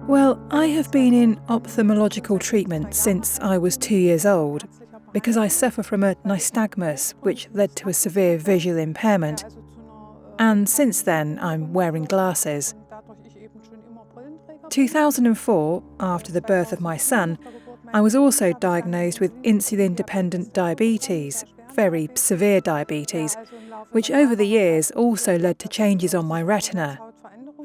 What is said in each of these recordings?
Well, I have been in ophthalmological treatment since I was 2 years old because I suffer from a nystagmus, which led to a severe visual impairment. And since then, I'm wearing glasses. 2004, after the birth of my son, I was also diagnosed with insulin-dependent diabetes, very severe diabetes, which over the years also led to changes on my retina.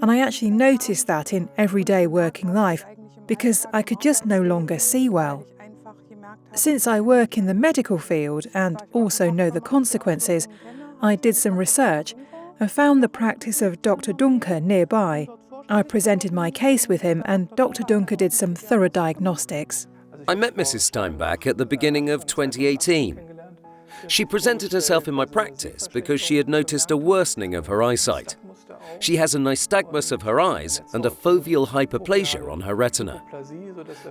And I actually noticed that in everyday working life because I could just no longer see well. Since I work in the medical field and also know the consequences, I did some research and found the practice of Dr. Duncker nearby. I presented my case with him and Dr. Duncker did some thorough diagnostics. I met Mrs. Steinbach at the beginning of 2018. She presented herself in my practice because she had noticed a worsening of her eyesight. She has a nystagmus of her eyes and a foveal hyperplasia on her retina.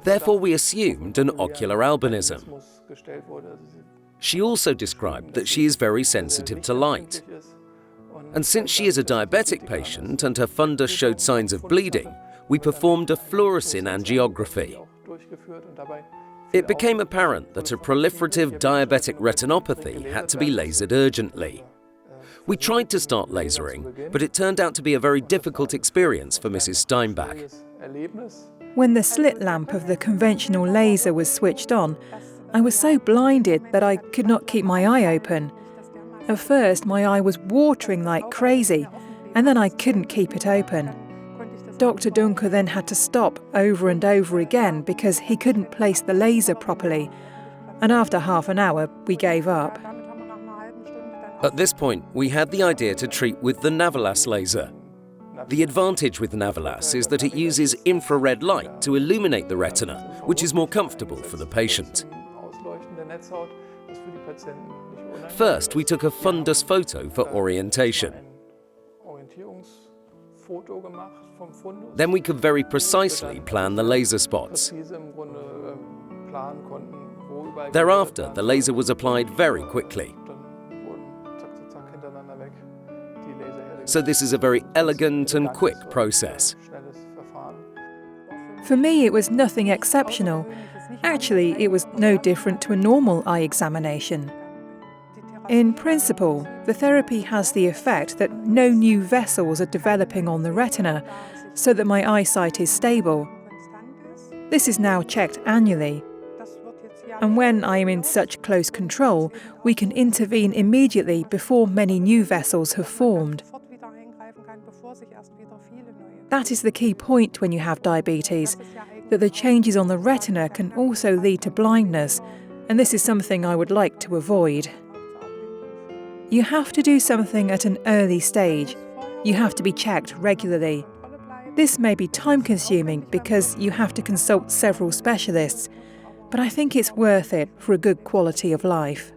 Therefore, we assumed an ocular albinism. She also described that she is very sensitive to light. And since she is a diabetic patient and her fundus showed signs of bleeding, we performed a fluorescein angiography. It became apparent that a proliferative diabetic retinopathy had to be lasered urgently. We tried to start lasering, but it turned out to be a very difficult experience for Mrs. Steinbach. When the slit lamp of the conventional laser was switched on, I was so blinded that I could not keep my eye open. At first, my eye was watering like crazy, and then I couldn't keep it open. Dr. Duncker then had to stop over and over again because he couldn't place the laser properly, and after half an hour, we gave up. At this point, we had the idea to treat with the Navilas laser. The advantage with Navilas is that it uses infrared light to illuminate the retina, which is more comfortable for the patient. First, we took a fundus photo for orientation. Then we could very precisely plan the laser spots. Thereafter, the laser was applied very quickly. So this is a very elegant and quick process. For me, it was nothing exceptional. Actually, it was no different to a normal eye examination. In principle, the therapy has the effect that no new vessels are developing on the retina, so that my eyesight is stable. This is now checked annually. And when I am in such close control, we can intervene immediately before many new vessels have formed. That is the key point when you have diabetes, that the changes on the retina can also lead to blindness, and this is something I would like to avoid. You have to do something at an early stage. You have to be checked regularly. This may be time-consuming because you have to consult several specialists, but I think it's worth it for a good quality of life.